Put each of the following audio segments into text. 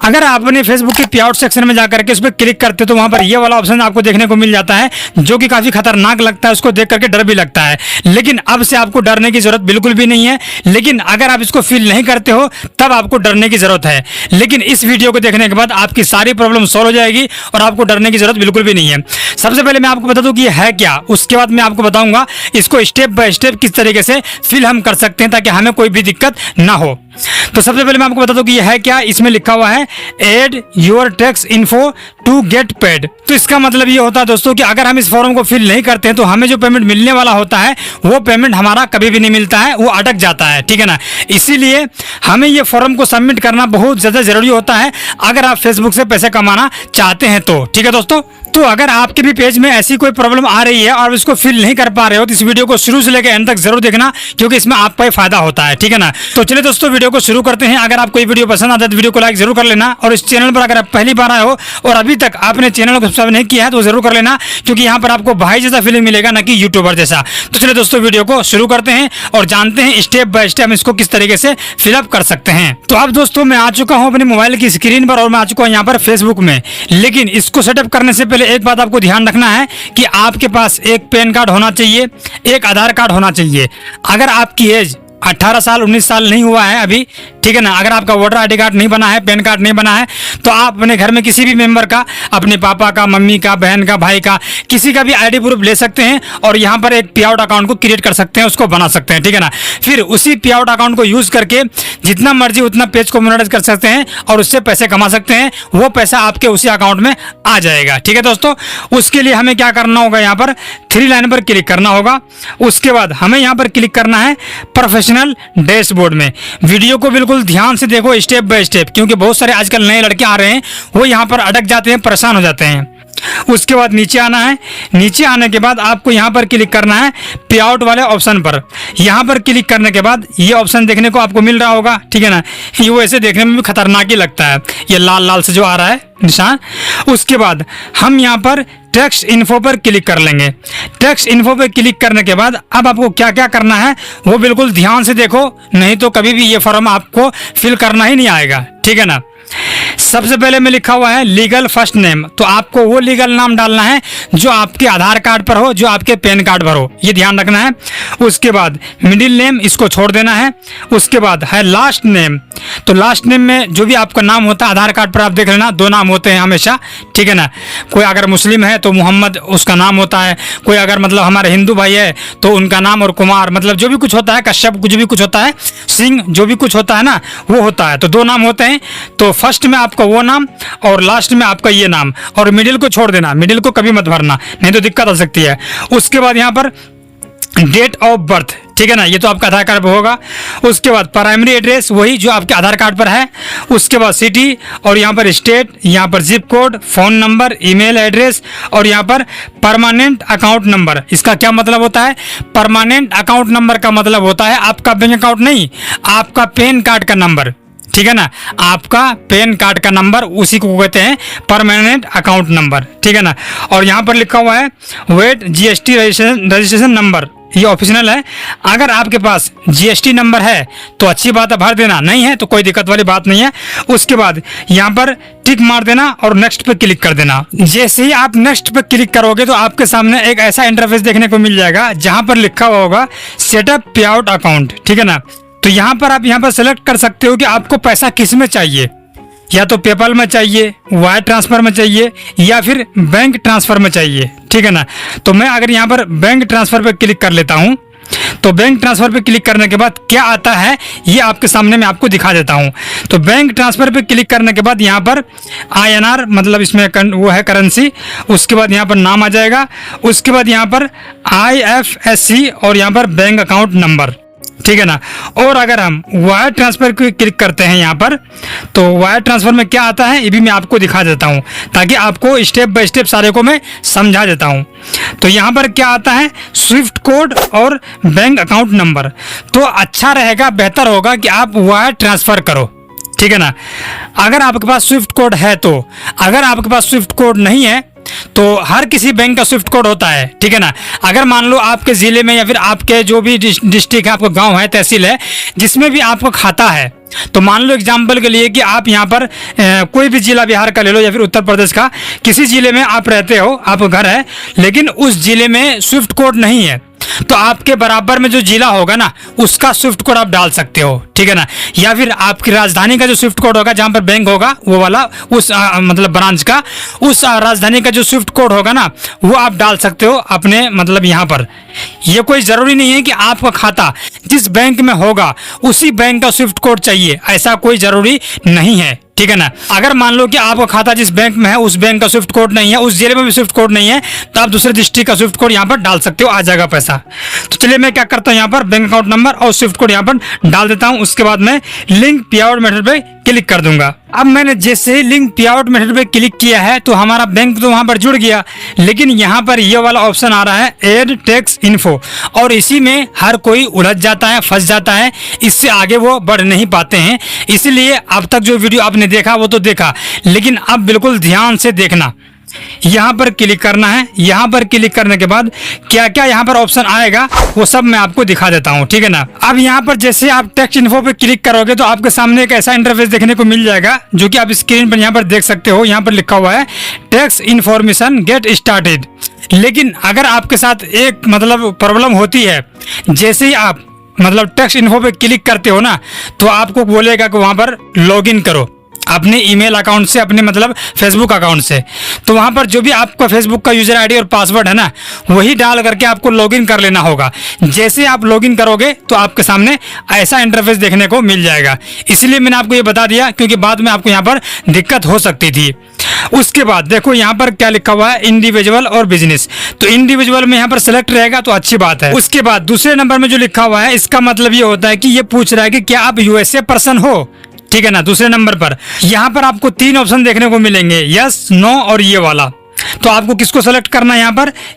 अगर आप अपने फेसबुक के पे आउट सेक्शन में जाकर के उस पर क्लिक करते हो तो वहां पर ये वाला ऑप्शन आपको देखने को मिल जाता है, जो कि काफी खतरनाक लगता है, उसको देख करके डर भी लगता है। लेकिन अब से आपको डरने की जरूरत बिल्कुल भी नहीं है। लेकिन अगर आप इसको फील नहीं करते हो तब आपको डरने की जरूरत है। लेकिन इस वीडियो को देखने के बाद आपकी सारी प्रॉब्लम सॉल्व हो जाएगी और आपको डरने की जरूरत बिल्कुल भी नहीं है। सबसे पहले मैं आपको बता दूं कि ये है क्या, उसके बाद मैं आपको बताऊंगा इसको स्टेप बाय स्टेप किस तरीके से फिल हम कर सकते हैं ताकि हमें कोई भी दिक्कत ना हो। तो सबसे पहले मैं आपको बता दूं कि यह है क्या। इसमें लिखा हुआ है add your tax info to get paid. तो इसका मतलब ये होता है दोस्तों कि अगर हम इस फॉर्म को फिल नहीं करते हैं तो हमें जो पेमेंट मिलने वाला होता है वो पेमेंट हमारा कभी भी नहीं मिलता है, वो अटक जाता है, ठीक है ना। इसीलिए हमें ये फॉर्म को सबमिट करना बहुत ज़्यादा जरूरी होता है अगर आप फेसबुक से पैसे कमाना चाहते हैं तो, ठीक है दोस्तों। तो अगर आपके भी पेज में ऐसी कोई प्रॉब्लम आ रही है और इसको फिल नहीं कर पा रहे हो तो इस वीडियो को शुरू से लेकर एंड तक जरूर देखना, क्योंकि इसमें आपका ही फायदा होता है, ठीक है ना। तो चलिए दोस्तों वीडियो को शुरू करते हैं। अगर आपको ये वीडियो पसंद आता है तो वीडियो को लाइक जरूर कर लेना, और इस चैनल पर अगर आप पहली बार आए हो और अभी तक आपने चैनल को सब्सक्राइब नहीं किया है तो जरूर कर लेना, क्योंकि यहाँ पर आपको भाई जैसा फीलिंग मिलेगा, ना कि यूट्यूबर जैसा। तो चलिए दोस्तों वीडियो को शुरू करते हैं और जानते हैं स्टेप बाय स्टेप हम इसको किस तरीके से फिलअप कर सकते हैं। तो अब दोस्तों मैं आ चुका हूँ अपने मोबाइल की स्क्रीन पर और मैं आ चुका हूँ यहाँ पर फेसबुक में। लेकिन इसको सेटअप करने से पहले एक बात आपको ध्यान रखना है कि आपके पास एक पैन कार्ड होना चाहिए, एक आधार कार्ड होना चाहिए। अगर आपकी एज 18 साल 19 साल नहीं हुआ है अभी, ठीक है ना, अगर आपका वोटर आईडी कार्ड नहीं बना है, पैन कार्ड नहीं बना है, तो आप अपने घर में किसी भी मेंबर का, अपने पापा का, मम्मी का, बहन का, भाई का, किसी का भी आईडी प्रूफ ले सकते हैं और यहाँ पर एक पे आउट अकाउंट को क्रिएट कर सकते हैं, उसको बना सकते हैं, ठीक है ना। फिर उसी पे आउट अकाउंट को यूज करके जितना मर्जी उतना पेज को मोनेटाइज कर सकते हैं और उससे पैसे कमा सकते हैं। वो पैसा आपके उसी अकाउंट में आ जाएगा, ठीक है दोस्तों। उसके लिए हमें क्या करना होगा, यहाँ पर 3 लाइन पर क्लिक करना होगा। उसके बाद हमें यहाँ पर क्लिक करना है प्रोफेशनल डैशबोर्ड में। वीडियो को बिल्कुल ध्यान से देखो स्टेप बाय स्टेप, क्योंकि बहुत सारे आजकल नए लड़के आ रहे हैं, वो यहाँ पर अटक जाते हैं, परेशान हो जाते हैं। उसके बाद नीचे आना है। नीचे आने के बाद आपको यहाँ पर क्लिक करना है पे आउट वाले ऑप्शन पर। यहाँ पर क्लिक करने के बाद ये ऑप्शन देखने को आपको मिल रहा होगा, ठीक है ना। ये वो ऐसे देखने में भी खतरनाक ही लगता है, ये लाल लाल से जो आ रहा है निशान। उसके बाद हम यहाँ पर टैक्स इन्फो पर क्लिक कर लेंगे। टैक्स इन्फो पर क्लिक करने के बाद अब आपको क्या क्या करना है वो बिल्कुल ध्यान से देखो, नहीं तो कभी भी ये फॉर्म आपको फिल करना ही नहीं आएगा, ठीक है ना। सबसे पहले में लिखा हुआ है लीगल फर्स्ट नेम, तो आपको वो लीगल नाम डालना है जो आपके आधार कार्ड पर हो, जो आपके पैन कार्ड पर हो, ये ध्यान रखना है। उसके बाद मिडिल नेम, इसको छोड़ देना है। उसके बाद है लास्ट नेम, तो लास्ट नेम में जो भी आपका नाम होता है आधार कार्ड पर आप देख लेना 2 नाम होते हैं हमेशा, ठीक है ना। कोई अगर मुस्लिम है तो मोहम्मद उसका नाम होता है, कोई अगर मतलब हमारे हिंदू भाई है तो उनका नाम, और कुमार मतलब जो भी कुछ होता है, कश्यप कुछ भी कुछ होता है, सिंह जो भी कुछ होता है ना वो होता है। तो 2 नाम होते हैं, तो फर्स्ट में आपका वो नाम और लास्ट में आपका ये नाम, और मिडिल को छोड़ देना, मिडिल को कभी मत भरना, नहीं तो दिक्कत आ सकती है। उसके बाद यहाँ पर डेट ऑफ बर्थ, ठीक है ना, ये तो आपका आधार कार्ड पर होगा। उसके बाद प्राइमरी एड्रेस वही जो आपके आधार कार्ड पर है। उसके बाद सिटी, और यहाँ पर स्टेट, यहाँ पर zip code, phone number, email address, और यहाँ पर परमानेंट अकाउंट नंबर। इसका क्या मतलब होता है? परमानेंट अकाउंट नंबर का मतलब होता है आपका बैंक अकाउंट नहीं, आपका पैन कार्ड का नंबर, ठीक है ना। आपका पैन कार्ड का नंबर, उसी को कहते हैं परमानेंट अकाउंट नंबर, ठीक है ना। और यहाँ पर लिखा हुआ है वेट जीएसटी रजिस्ट्रेशन नंबर, ये ऑप्शनल है। अगर आपके पास जीएसटी नंबर है तो अच्छी बात है, भर देना, नहीं है तो कोई दिक्कत वाली बात नहीं है। उसके बाद यहाँ पर टिक मार देना और नेक्स्ट पे क्लिक कर देना। जैसे ही आप नेक्स्ट पे क्लिक करोगे तो आपके सामने एक ऐसा इंटरफेस देखने को मिल जाएगा जहाँ पर लिखा हुआ होगा सेटअप पे आउट अकाउंट, ठीक है ना। तो यहाँ पर आप यहाँ पर सेलेक्ट कर सकते हो कि आपको पैसा किस में चाहिए, या तो पेपल में चाहिए, वायर ट्रांसफर में चाहिए, या फिर बैंक ट्रांसफर में चाहिए, ठीक है ना। तो मैं अगर यहाँ पर बैंक ट्रांसफर पे क्लिक कर लेता हूँ, तो बैंक ट्रांसफर पे क्लिक करने के बाद क्या आता है ये आपके सामने मैं आपको दिखा देता हूँ। तो बैंक ट्रांसफर पे क्लिक करने के बाद यहाँ पर INR मतलब इसमें वो है करेंसी। उसके बाद यहाँ पर नाम आ जाएगा। उसके बाद यहाँ पर IFSC और यहाँ पर बैंक अकाउंट नंबर, ठीक है ना। और अगर हम वायर ट्रांसफर को क्लिक करते हैं यहाँ पर, तो वायर ट्रांसफर में क्या आता है ये भी मैं आपको दिखा देता हूँ, ताकि आपको स्टेप बाय स्टेप सारे को मैं समझा देता हूँ। तो यहाँ पर क्या आता है स्विफ्ट कोड और बैंक अकाउंट नंबर। तो अच्छा रहेगा, बेहतर होगा कि आप वायर ट्रांसफर करो, ठीक है ना। अगर आपके पास स्विफ्ट कोड है तो, अगर आपके पास स्विफ्ट कोड नहीं है तो हर किसी बैंक का स्विफ्ट कोड होता है, ठीक है ना। अगर मान लो आपके ज़िले में या फिर आपके जो भी डिस्ट्रिक्ट है, आपका गांव है, तहसील है, जिसमें भी आपका खाता है, तो मान लो एग्जाम्पल के लिए कि आप यहाँ पर कोई भी जिला बिहार का ले लो या फिर उत्तर प्रदेश का, किसी जिले में आप रहते हो, आपका घर है, लेकिन उस जिले में स्विफ्ट कोड नहीं है, तो आपके बराबर में जो जिला होगा ना, उसका स्विफ्ट कोड आप डाल सकते हो, ठीक है ना। या फिर आपकी राजधानी का जो स्विफ्ट कोड होगा, जहां पर बैंक होगा वो वाला, उस मतलब ब्रांच का, उस राजधानी का जो स्विफ्ट कोड होगा ना, वो आप डाल सकते हो अपने मतलब यहाँ पर। ये कोई ज़रूरी नहीं है कि आपका खाता जिस बैंक में होगा उसी बैंक का स्विफ्ट कोड चाहिए, ऐसा कोई ज़रूरी नहीं है, ठीक है ना। अगर मान लो कि आपका खाता जिस बैंक में है उस बैंक का स्विफ्ट कोड नहीं है, उस जिले में भी स्विफ्ट कोड नहीं है, तो आप दूसरे डिस्ट्रिक्ट का स्विफ्ट कोड यहाँ पर डाल सकते हो, आ जाएगा पैसा। तो चलिए मैं क्या करता हूँ, यहाँ पर बैंक अकाउंट नंबर और स्विफ्ट कोड यहाँ पर डाल देता हूँ। उसके बाद मैं लिंक पे आउट मेथड पे क्लिक कर दूंगा। अब मैंने जैसे ही लिंक पे आउट मेथड पे क्लिक किया है तो हमारा बैंक तो वहाँ पर जुड़ गया, लेकिन यहाँ पर ये वाला ऑप्शन आ रहा है एड टैक्स इन्फो, और इसी में हर कोई उलझ जाता है, फंस जाता है, इससे आगे वो बढ़ नहीं पाते हैं। इसलिए अब तक जो वीडियो आपने देखा वो तो देखा, लेकिन अब बिल्कुल ध्यान से देखना। यहाँ पर क्लिक करना है। यहाँ पर क्लिक करने के बाद क्या क्या यहाँ पर ऑप्शन आएगा वो सब मैं आपको दिखा देता हूँ, ठीक है ना। अब यहाँ पर जैसे आप टैक्स इन्फो पे क्लिक करोगे तो आपके सामने एक ऐसा इंटरफेस देखने को मिल जाएगा, जो कि आप स्क्रीन पर यहाँ पर देख सकते हो। यहाँ पर लिखा हुआ है टैक्स इन्फॉर्मेशन गेट स्टार्टेड। लेकिन अगर आपके साथ एक मतलब प्रॉब्लम होती है, जैसे ही आप मतलब टैक्स इन्फो पे क्लिक करते हो ना, तो आपको बोलेगा कि वहाँ पर लॉगिन करो अपने ईमेल अकाउंट से, अपने मतलब फेसबुक अकाउंट से। तो वहाँ पर जो भी आपका फेसबुक का यूजर आईडी और पासवर्ड है ना, वही डाल करके आपको लॉगिन कर लेना होगा। जैसे आप लॉगिन करोगे तो आपके सामने ऐसा इंटरफेस देखने को मिल जाएगा। इसलिए मैंने आपको ये बता दिया, क्योंकि बाद में आपको यहाँ पर दिक्कत हो सकती थी। उसके बाद देखो यहाँ पर क्या लिखा हुआ है, इंडिविजुअल और बिजनेस। तो इंडिविजुअल में यहाँ पर सेलेक्ट रहेगा तो अच्छी बात है। उसके बाद दूसरे नंबर में जो लिखा हुआ है, इसका मतलब ये होता है कि ये पूछ रहा है कि क्या आप यूएसए पर्सन हो, ठीक है ना। दूसरे नंबर पर यहाँ पर आपको 3 ऑप्शन देखने को मिलेंगे, यस, नो और ये वाला। तो आपको किसको सेलेक्ट करना है,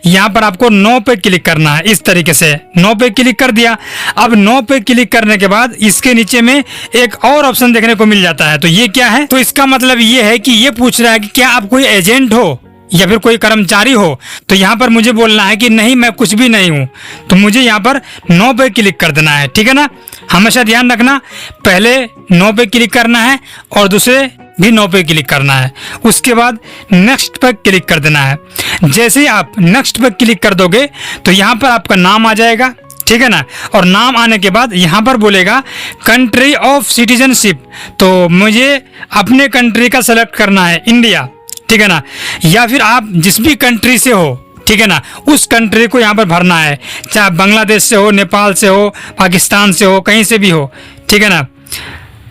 यहाँ पर आपको नो पे क्लिक करना है। इस तरीके से नो पे क्लिक कर दिया। अब नो पे क्लिक करने के बाद इसके नीचे में एक और ऑप्शन देखने को मिल जाता है। तो ये क्या है, तो इसका मतलब ये है कि ये पूछ रहा है कि क्या आप कोई एजेंट हो या फिर कोई कर्मचारी हो। तो यहाँ पर मुझे बोलना है कि नहीं, मैं कुछ भी नहीं हूँ। तो मुझे यहाँ पर नो पे क्लिक कर देना है, ठीक है ना। हमेशा ध्यान रखना, पहले नो पे क्लिक करना है और दूसरे भी नो पे क्लिक करना है। उसके बाद नेक्स्ट पर क्लिक कर देना है। जैसे ही आप नेक्स्ट पर क्लिक कर दोगे तो यहाँ पर आपका नाम आ जाएगा, ठीक है ना। और नाम आने के बाद यहाँ पर बोलेगा कंट्री ऑफ सिटीजनशिप। तो मुझे अपने कंट्री का सेलेक्ट करना है, इंडिया, ठीक है ना। या फिर आप जिस भी कंट्री से हो, ठीक है ना, उस कंट्री को यहाँ पर भरना है, चाहे बांग्लादेश से हो, नेपाल से हो, पाकिस्तान से हो, कहीं से भी हो, ठीक है ना।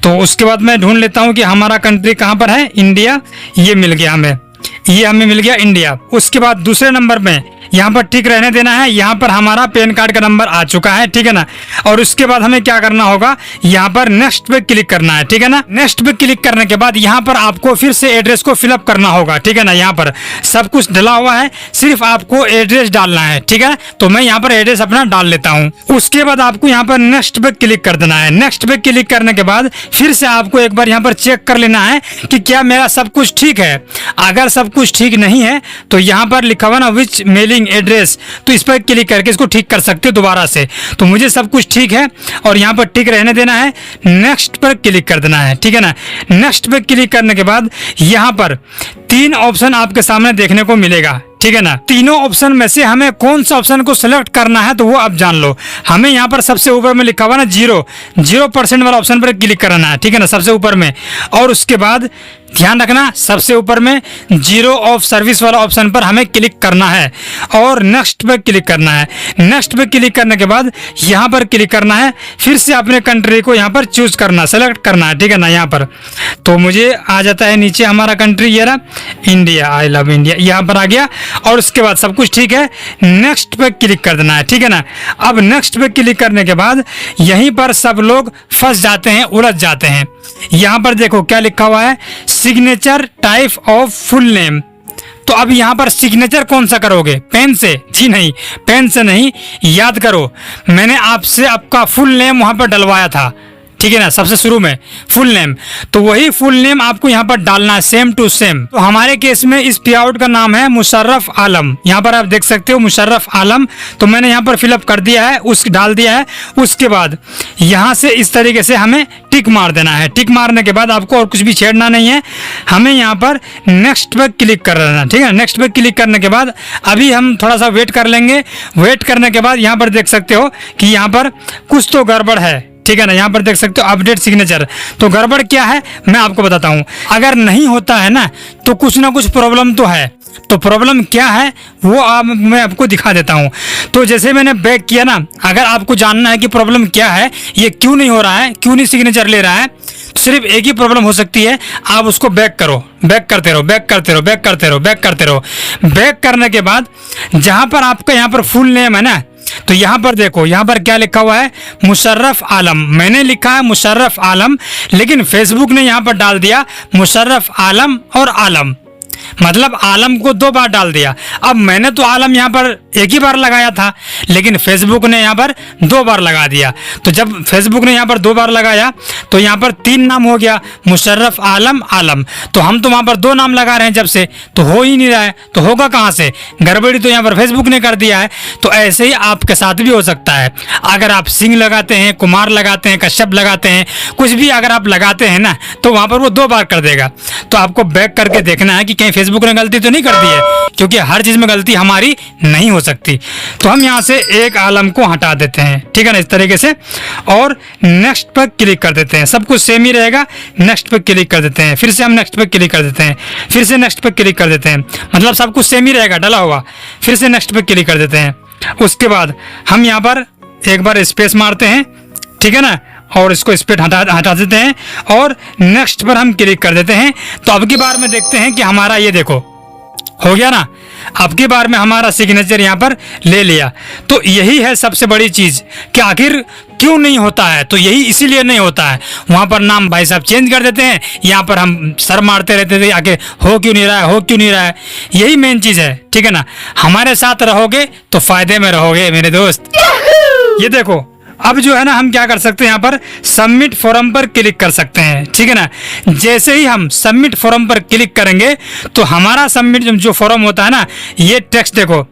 तो उसके बाद मैं ढूंढ लेता हूँ कि हमारा कंट्री कहाँ पर है, इंडिया। ये मिल गया हमें, ये हमें मिल गया इंडिया। उसके बाद दूसरे नंबर में यहाँ पर ठीक रहने देना है। यहाँ पर हमारा पैन कार्ड का नंबर आ चुका है, ठीक है ना। और उसके बाद हमें क्या करना होगा, यहाँ पर नेक्स्ट पे क्लिक करना है, ठीक है ना। नेक्स्ट पे क्लिक करने के बाद यहाँ पर आपको फिर से एड्रेस को फिलअप करना होगा, ठीक है ना। यहाँ पर सब कुछ डला हुआ है, सिर्फ आपको एड्रेस डालना है, ठीक है। तो मैं यहाँ पर एड्रेस अपना डाल लेता हूँ। उसके बाद आपको यहाँ पर नेक्स्ट पे क्लिक कर देना है। नेक्स्ट पे क्लिक करने के बाद फिर से आपको एक बार यहाँ पर चेक कर लेना है कि क्या मेरा सब कुछ ठीक है। अगर सब कुछ ठीक नहीं है तो यहाँ पर लिखा हुआ ना विच मेलिंग एड्रेस, तो इस पर क्लिक करके इसको ठीक कर सकते हो दोबारा से। तो मुझे सब कुछ ठीक है और यहाँ पर ठीक रहने देना है। नेक्स्ट पर क्लिक कर देना है, ठीक है ना। नेक्स्ट पर क्लिक करने के बाद यहाँ पर 3 ऑप्शन आपके सामने देखने को मिलेगा, ठीक है ना। तीनों ऑप्शन में से हमें कौन सा ऑप्शन को सिलेक्ट करना है तो वो आप जान लो। हमें यहाँ पर सबसे ऊपर में लिखा हुआ ना 0% वाला ऑप्शन पर क्लिक करना है, ठीक है ना, सबसे ऊपर में। और उसके बाद ध्यान रखना, सबसे ऊपर में 0 ऑफ सर्विस वाला ऑप्शन पर हमें क्लिक करना है और नेक्स्ट पर क्लिक करना है। नेक्स्ट पर क्लिक करने के बाद यहाँ पर क्लिक करना है, फिर से अपने कंट्री को यहाँ पर चूज करना, सेलेक्ट करना है, ठीक है ना। यहाँ पर तो मुझे आ जाता है नीचे हमारा कंट्री, ये रहा इंडिया, आई लव इंडिया, यहाँ पर आ गया। और उसके बाद सब कुछ ठीक है, नेक्स्ट पे क्लिक कर देना है, ठीक है ना। अब नेक्स्ट पे क्लिक करने के बाद यहीं पर सब लोग फंस जाते हैं, उलझ जाते हैं। यहाँ पर देखो क्या लिखा हुआ है, signature type of full name. तो अब यहाँ पर सिग्नेचर कौन सा करोगे, पेन से? जी नहीं, पेन से नहीं। याद करो मैंने आपसे आपका फुल नेम वहाँ पर डलवाया था, ठीक है ना, सबसे शुरू में फुल नेम, तो वही फुल नेम आपको यहाँ पर डालना है, सेम टू सेम। तो हमारे केस में इस पे आउट का नाम है मुशर्रफ आलम, यहाँ पर आप देख सकते हो मुशर्रफ आलम। तो मैंने यहाँ पर फिलअप कर दिया है, उस डाल दिया है। उसके बाद यहाँ से इस तरीके से हमें टिक मार देना है। टिक मारने के बाद आपको और कुछ भी छेड़ना नहीं है, हमें यहाँ पर नेक्स्ट पे क्लिक कर देना, ठीक है। नेक्स्ट पे क्लिक करने के बाद अभी हम थोड़ा सा वेट कर लेंगे। वेट करने के बाद यहाँ पर देख सकते हो कि यहाँ पर कुछ तो गड़बड़ है, ठीक है ना। यहाँ पर देख सकते हो अपडेट सिग्नेचर, तो गड़बड़ क्या है मैं आपको बताता हूँ। अगर नहीं होता है ना तो कुछ ना कुछ प्रॉब्लम तो है, तो प्रॉब्लम क्या है वो मैं आपको दिखा देता हूँ। तो जैसे मैंने बैक किया ना, अगर आपको जानना है कि प्रॉब्लम क्या है, ये क्यों नहीं हो रहा है, क्यों नहीं सिग्नेचर ले रहा है, तो सिर्फ एक ही प्रॉब्लम हो सकती है, आप उसको बैक करो, बैक करते रहो, बैक करते रहो, बैक करते रहो, बैक करते रहो। बैक करने के बाद जहाँ पर आपका यहाँ पर फुल नेम है ना, तो यहाँ पर देखो, यहाँ पर क्या लिखा हुआ है, मुशर्रफ आलम। मैंने लिखा है मुशर्रफ आलम, लेकिन फेसबुक ने यहाँ पर डाल दिया मुशर्रफ आलम और आलम, मतलब आलम को 2 बार डाल दिया। अब मैंने तो आलम यहाँ पर एक ही बार लगाया था, लेकिन फेसबुक ने यहाँ पर 2 बार लगा दिया। तो जब फेसबुक ने यहाँ पर 2 बार लगाया तो यहाँ पर 3 नाम हो गया, मुशर्रफ आलम आलम। तो हम तो वहाँ पर 2 नाम लगा रहे हैं जब से, तो हो ही नहीं रहा है, तो होगा कहाँ से, गड़बड़ी तो यहाँ पर फेसबुक ने कर दिया है। तो ऐसे ही आपके साथ भी हो सकता है। अगर आप सिंह लगाते हैं, कुमार लगाते हैं, कश्यप लगाते हैं, कुछ भी अगर आप लगाते हैं ना, तो वहाँ पर वो 2 बार कर देगा। तो आपको बैक करके देखना है कि कहीं फेसबुक ने गलती तो नहीं कर दी है, क्योंकि हर चीज में गलती हमारी नहीं हो सकती। तो हम यहाँ से एक आलम को हटा देते हैं, ठीक है ना, इस तरीके से, और नेक्स्ट पर क्लिक कर देते हैं। सब कुछ सेम ही रहेगा, नेक्स्ट पर क्लिक कर देते हैं, फिर से हम नेक्स्ट पर क्लिक कर देते हैं, फिर से नेक्स्ट पर क्लिक कर देते हैं, मतलब सब कुछ सेम ही रहेगा डला हुआ। फिर से नेक्स्ट पर क्लिक कर देते हैं। उसके बाद हम यहाँ पर एक बार स्पेस मारते हैं, ठीक है ना, और इसको स्पेस हटा देते हैं और नेक्स्ट पर हम क्लिक कर देते हैं। तो अब की बार में देखते हैं कि हमारा ये देखो हो गया ना, अब की बार में हमारा सिग्नेचर यहाँ पर ले लिया। तो यही है सबसे बड़ी चीज कि आखिर क्यों नहीं होता है, तो यही इसीलिए नहीं होता है। वहाँ पर नाम भाई साहब चेंज कर देते हैं, यहाँ पर हम सर मारते रहते थे, आगे हो क्यों नहीं रहा है, हो क्यों नहीं रहा है, यही मेन चीज है, ठीक है ना। हमारे साथ रहोगे तो फायदे में रहोगे मेरे दोस्त। ये देखो अब जो है ना, हम क्या कर सकते हैं, यहाँ पर सबमिट फॉर्म पर क्लिक कर सकते हैं, ठीक है ना। जैसे ही हम सबमिट फॉर्म पर क्लिक करेंगे तो हमारा सबमिट जो फॉर्म होता है ना, ये टेक्स्ट देखो,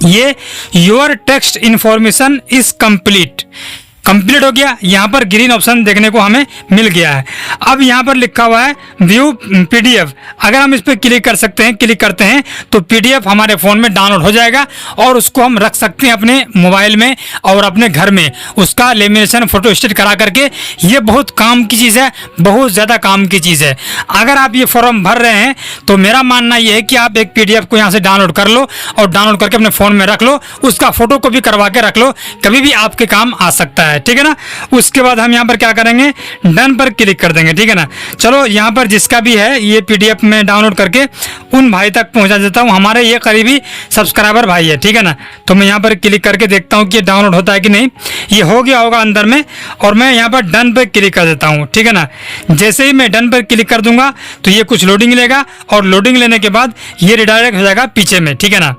ये your text information is complete हो गया। यहाँ पर ग्रीन ऑप्शन देखने को हमें मिल गया है। अब यहाँ पर लिखा हुआ है व्यू पीडीएफ, अगर हम इस पर क्लिक कर सकते हैं, क्लिक करते हैं तो पीडीएफ हमारे फ़ोन में डाउनलोड हो जाएगा और उसको हम रख सकते हैं अपने मोबाइल में और अपने घर में, उसका लेमिनेशन फोटो स्टेट करा करके। ये बहुत काम की चीज़ है, बहुत ज़्यादा काम की चीज़ है। अगर आप ये फॉर्म भर रहे हैं तो मेरा मानना ये है कि आप एक पीडीएफ को यहाँ से डाउनलोड कर लो और डाउनलोड करके अपने फ़ोन में रख लो, उसका फोटो को भी करवा के रख लो, कभी भी आपके काम आ सकता है, ठीक है ना। उसके बाद हम यहाँ पर क्या करेंगे, डन पर क्लिक कर देंगे, ठीक है ना। चलो यहाँ पर जिसका भी है ये पीडीएफ में डाउनलोड करके उन भाई तक पहुँचा देता हूँ, हमारे ये करीबी सब्सक्राइबर भाई है, ठीक है ना। तो मैं यहाँ पर क्लिक करके देखता हूँ कि डाउनलोड होता है कि नहीं। ये हो गया होगा अंदर में, और मैं यहाँ पर डन पर क्लिक कर देता हूँ, ठीक है ना। जैसे ही मैं डन पर क्लिक कर दूंगा तो ये कुछ लोडिंग लेगा और लोडिंग लेने के बाद ये रिडायरेक्ट हो जाएगा पीछे में, ठीक है ना।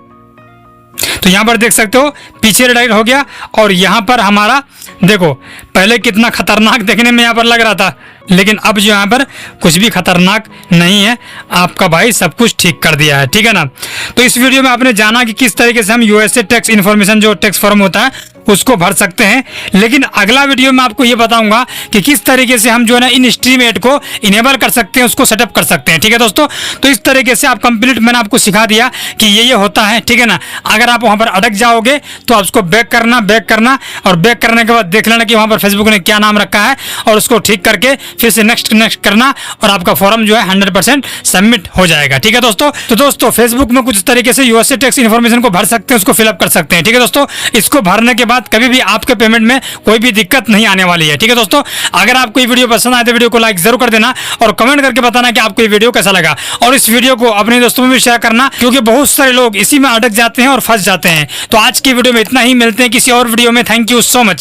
तो यहाँ पर देख सकते हो पीछे रिडायरेक्ट हो गया और यहाँ पर हमारा देखो, पहले कितना खतरनाक देखने में यहाँ पर लग रहा था, लेकिन अब जो यहाँ पर कुछ भी खतरनाक नहीं है, आपका भाई सब कुछ ठीक कर दिया है, ठीक है ना। तो इस वीडियो में आपने जाना कि किस तरीके से हम यूएसए टैक्स इन्फॉर्मेशन जो टैक्स फॉर्म होता है उसको भर सकते हैं, लेकिन अगला वीडियो में आपको ये बताऊंगा कि किस तरीके से हम जो है ना इन स्ट्रीम एड को इनेबल कर सकते हैं, उसको सेटअप कर सकते हैं, ठीक है दोस्तों। तो इस तरीके से आप कंप्लीट मैंने आपको सिखा दिया कि ये होता है, ठीक है ना। अगर आप वहाँ पर अटक जाओगे तो आप उसको बैक करना और बैक करने के बाद देख लेना कि वहाँ पर फेसबुक ने क्या नाम रखा है और उसको ठीक करके फिर से नेक्स्ट करना और आपका फॉर्म जो है 100% सबमिट हो जाएगा, ठीक है दोस्तों। तो दोस्तों फेसबुक में कुछ तरीके से यूएसए टैक्स इन्फॉर्मेशन को भर सकते हैं, उसको फिलअप कर सकते हैं, ठीक है दोस्तों। इसको भरने के बाद कभी भी आपके पेमेंट में कोई भी दिक्कत नहीं आने वाली है, ठीक है दोस्तों। अगर आपको ये वीडियो पसंद आए तो वीडियो को लाइक जरूर कर देना और कमेंट करके बताना कि आपको ये वीडियो कैसा लगा, और इस वीडियो को अपने दोस्तों में भी शेयर करना, क्योंकि बहुत सारे लोग इसी में अटक जाते हैं और फंस जाते हैं। तो आज की वीडियो में इतना ही, मिलते हैं किसी और वीडियो में। Thank you so much.